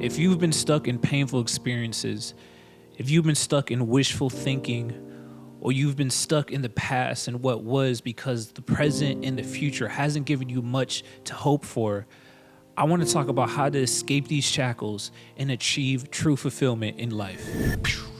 If you've been stuck in painful experiences, if you've been stuck in wishful thinking, or you've been stuck in the past and what was because the present and the future hasn't given you much to hope for, I want to talk about how to escape these shackles and achieve true fulfillment in life.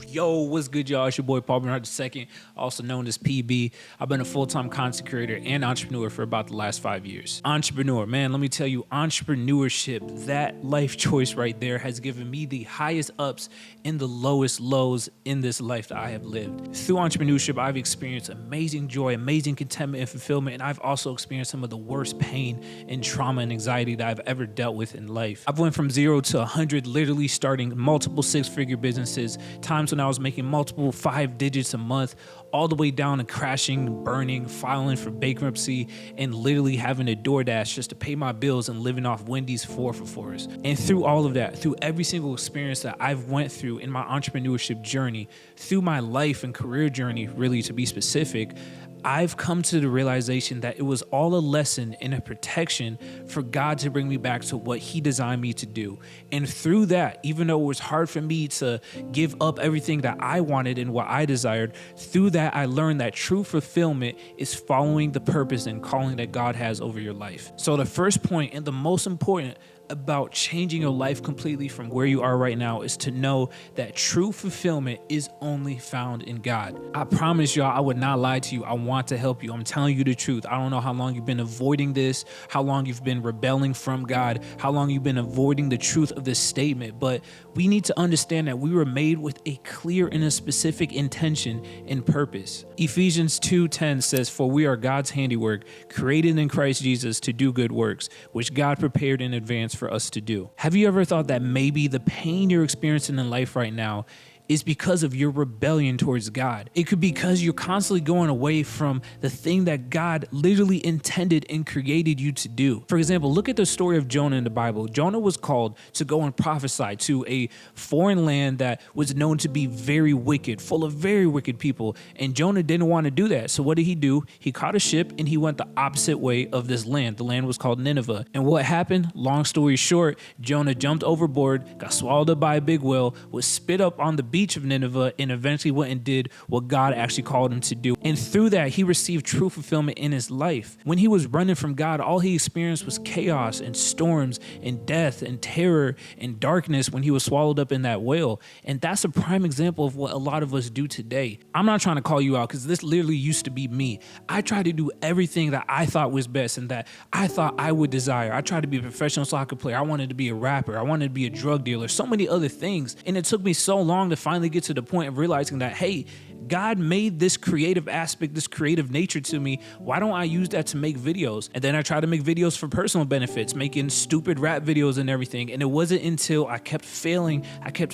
Yo, what's good, y'all? It's your boy Paul Bernard II, also known as PB. I've been a full-time content creator and entrepreneur for about the last 5 years. Entrepreneur, man, let me tell you, entrepreneurship, that life choice right there has given me the highest ups and the lowest lows in this life that I have lived. Through entrepreneurship, I've experienced amazing joy, amazing contentment and fulfillment, and I've also experienced some of the worst pain and trauma and anxiety that I've ever dealt with in life. I've went from 0 to 100, literally starting multiple six-figure businesses, times when I was making multiple 5 digits a month, all the way down to crashing, burning, filing for bankruptcy, and literally having a DoorDash just to pay my bills and living off Wendy's 4 for 4s. And through all of that, through every single experience that I've went through in my entrepreneurship journey, through my life and career journey, really to be specific, I've come to the realization that it was all a lesson and a protection for God to bring me back to what He designed me to do. And through that, even though it was hard for me to give up everything that I wanted and what I desired, through that I learned that true fulfillment is following the purpose and calling that God has over your life. So the first point and the most important about changing your life completely from where you are right now is to know that true fulfillment is only found in God. I promise y'all, I would not lie to you. I want to help you. I'm telling you the truth. I don't know how long you've been avoiding this, how long you've been rebelling from God, how long you've been avoiding the truth of this statement, but we need to understand that we were made with a clear and a specific intention and purpose. Ephesians 2:10 says, "For we are God's handiwork, created in Christ Jesus to do good works, which God prepared in advance for us to do." Have you ever thought that maybe the pain you're experiencing in life right now is because of your rebellion towards God? It could be because you're constantly going away from the thing that God literally intended and created you to do. For example, look at the story of Jonah in the Bible. Jonah was called to go and prophesy to a foreign land that was known to be very wicked, full of very wicked people. And Jonah didn't want to do that. So what did he do? He caught a ship and he went the opposite way of this land. The land was called Nineveh. And what happened? Long story short, Jonah jumped overboard, got swallowed up by a big whale, was spit up on the beach of Nineveh, and eventually went and did what God actually called him to do. And through that, he received true fulfillment in his life. When he was running from God, all he experienced was chaos and storms and death and terror and darkness when he was swallowed up in that whale. And that's a prime example of what a lot of us do today. I'm not trying to call you out because this literally used to be me. I tried to do everything that I thought was best and that I thought I would desire. I tried to be a professional soccer player. I wanted to be a rapper. I wanted to be a drug dealer, so many other things. And it took me so long to finally get to the point of realizing that, hey, God made this creative aspect, this creative nature to me. Why don't I use that to make videos? And then I tried to make videos for personal benefits, making stupid rap videos and everything. And it wasn't until I kept failing, I kept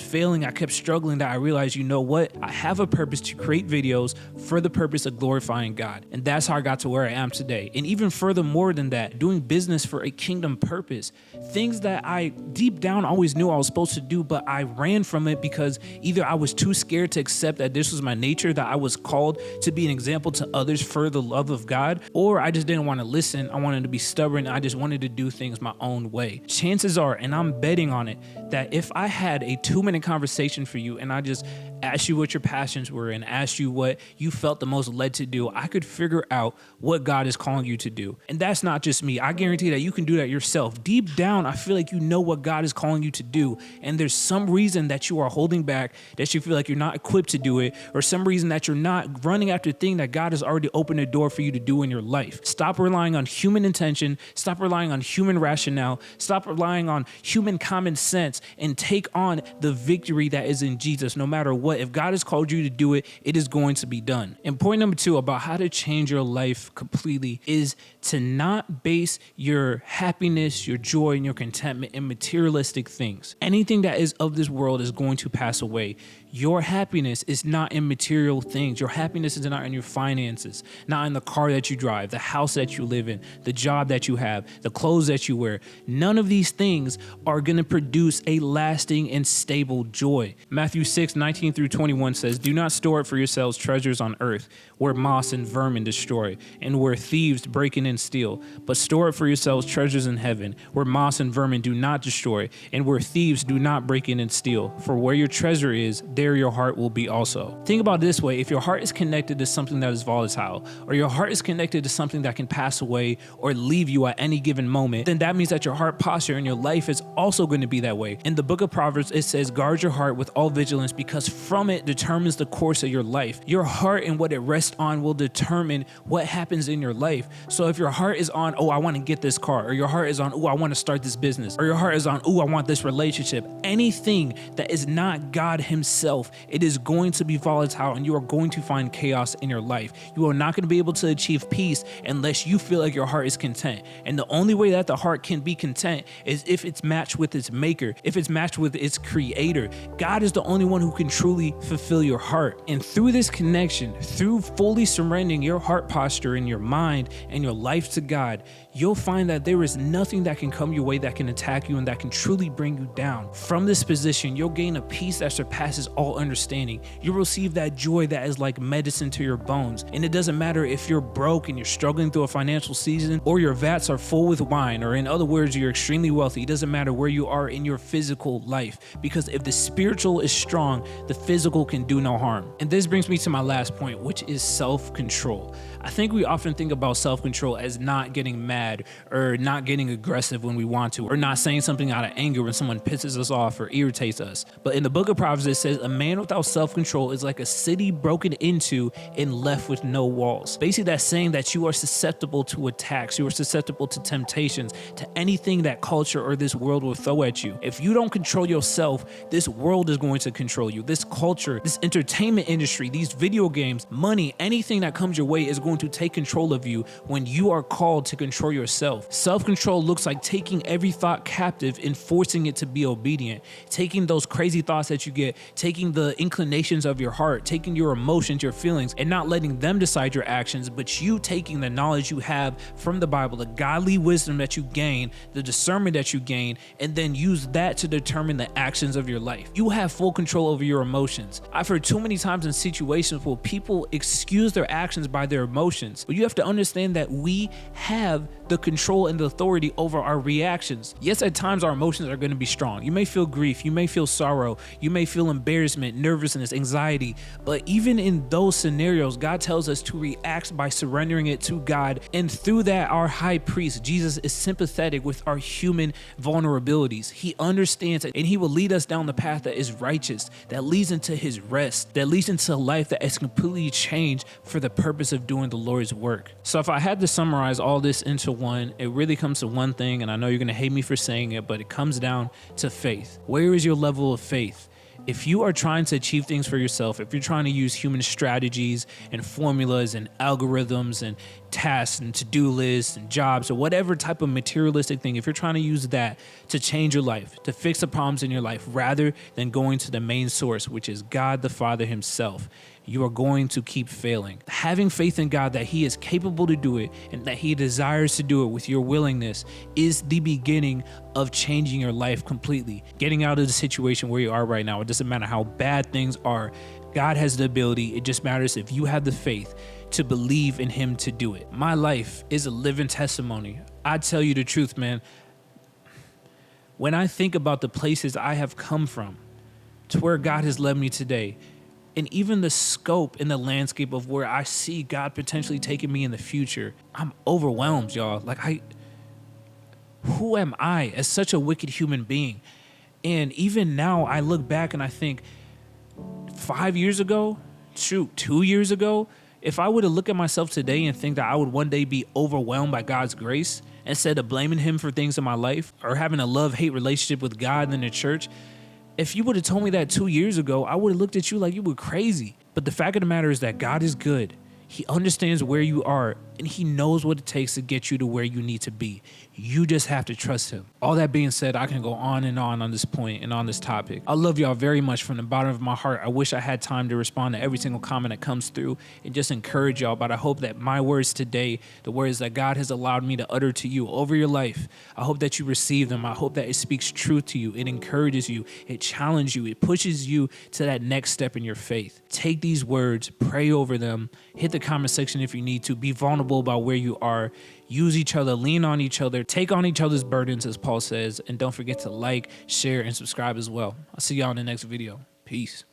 struggling that I realized, you know what? I have a purpose to create videos for the purpose of glorifying God. And that's how I got to where I am today. And even furthermore than that, doing business for a kingdom purpose. Things that I deep down always knew I was supposed to do, but I ran from it because either I was too scared to accept that this was my nature, that I was called to be an example to others for the love of God, or I just didn't want to listen. I wanted to be stubborn. I just wanted to do things my own way. Chances are, and I'm betting on it, that if I had a 2-minute conversation for you and I just asked you what your passions were and asked you what you felt the most led to do, I could figure out what God is calling you to do. And that's not just me. I guarantee that you can do that yourself. Deep down, I feel like you know what God is calling you to do. And there's some reason that you are holding back, that you feel like you're not equipped to do it, or some reason that you're not running after the thing that God has already opened a door for you to do in your life. Stop relying on human intention. Stop relying on human rationale. Stop relying on human common sense and take on the victory that is in Jesus. No matter what, if God has called you to do it, it is going to be done. And point number 2 about how to change your life completely is to not base your happiness, your joy, and your contentment in materialistic things. Anything that is of this world is going to pass away. Your happiness is not in material material things. Your happiness is not in your finances, not in the car that you drive, the house that you live in, the job that you have, the clothes that you wear. None of these things are going to produce a lasting and stable joy. Matthew 6:19-21 says, "Do not store up for yourselves treasures on earth, where moss and vermin destroy, and where thieves break in and steal. But store up for yourselves treasures in heaven, where moss and vermin do not destroy, and where thieves do not break in and steal. For where your treasure is, there your heart will be also." Think about it this way: if your heart is connected to something that is volatile, or your heart is connected to something that can pass away or leave you at any given moment, then that means that your heart posture in your life is also going to be that way. In the book of Proverbs, it says, "Guard your heart with all vigilance, because from it determines the course of your life." Your heart and what it rests on will determine what happens in your life. So if your heart is on, "Oh, I want to get this car," or your heart is on, "Oh, I want to start this business," or your heart is on, "Oh, I want this relationship," anything that is not God himself, it is going to be volatile, and you are going to find chaos in your life. You are not going to be able to achieve peace unless you feel like your heart is content. And the only way that the heart can be content is if it's matched with its maker, if it's matched with its creator. God is the only one who can truly fulfill your heart. And through this connection, through fully surrendering your heart posture and your mind and your life to God, you'll find that there is nothing that can come your way that can attack you and that can truly bring you down. From this position, you'll gain a peace that surpasses all understanding. You'll receive that joy that is like medicine to your bones. And it doesn't matter if you're broke and you're struggling through a financial season, or your vats are full with wine, or in other words, you're extremely wealthy. It doesn't matter where you are in your physical life, because if the spiritual is strong, the physical can do no harm. And this brings me to my last point, which is self-control. I think we often think about self-control as not getting mad or not getting aggressive when we want to, or not saying something out of anger when someone pisses us off or irritates us. But in the book of Proverbs, it says, "A man without self-control is like a city broken into and left with no walls." Basically, that's saying that you are susceptible to attacks, you are susceptible to temptations, to anything that culture or this world will throw at you. If you don't control yourself, this world is going to control you. This culture, this entertainment industry, these video games, money, anything that comes your way is going to take control of you when you are called to control yourself. Self-control looks like taking every thought captive and forcing it to be obedient. Taking those crazy thoughts that you get, taking the inclinations of your heart, taking your emotions, your feelings, and not letting them decide your actions, but you taking the knowledge you have from the Bible, the godly wisdom that you gain, the discernment that you gain, and then use that to determine the actions of your life. You have full control over your emotions. I've heard too many times in situations where people excuse their actions by their emotions, but you have to understand that we have the control and the authority over our reactions. Yes, at times our emotions are going to be strong. You may feel grief, you may feel sorrow, you may feel embarrassment, nervousness, anxiety, but even in those scenarios, God tells us to react by surrendering it to God, and through that, our high priest, Jesus, is sympathetic with our human vulnerabilities. He understands it, and he will lead us down the path that is righteous, that leads into his rest, that leads into a life that is completely changed for the purpose of doing the Lord's work. So if I had to summarize all this into one, it really comes to one thing, and I know you're going to hate me for saying it, but it comes down to faith. Where is your level of faith? If you are trying to achieve things for yourself, if you're trying to use human strategies and formulas and algorithms and tasks and to-do lists and jobs or whatever type of materialistic thing, if you're trying to use that to change your life, to fix the problems in your life, rather than going to the main source, which is God the Father himself, you are going to keep failing. Having faith in God that he is capable to do it and that he desires to do it with your willingness is the beginning of changing your life completely. Getting out of the situation where you are right now. It doesn't matter how bad things are. God has the ability. It just matters if you have the faith to believe in him to do it. My life is a living testimony. I tell you the truth, man. When I think about the places I have come from to where God has led me today, and even the scope and the landscape of where I see God potentially taking me in the future, I'm overwhelmed, y'all. Who am I as such a wicked human being? And even now I look back and I think 5 years ago, 2 years ago, if I were to look at myself today and think that I would one day be overwhelmed by God's grace instead of blaming him for things in my life or having a love-hate relationship with God and the church, if you would have told me that 2 years ago, I would have looked at you like you were crazy. But the fact of the matter is that God is good. He understands where you are, and he knows what it takes to get you to where you need to be. You just have to trust him. All that being said, I can go on and on this point and on this topic. I love y'all very much from the bottom of my heart. I wish I had time to respond to every single comment that comes through and just encourage y'all, but I hope that my words today, the words that God has allowed me to utter to you over your life, I hope that you receive them. I hope that it speaks truth to you. It encourages you. It challenges you. It pushes you to that next step in your faith. Take these words, pray over them, hit the comment section if you need to, be vulnerable about where you are, use each other, lean on each other, take on each other's burdens, as Paul says, and don't forget to like, share, and subscribe as well. I'll see y'all in the next video. Peace.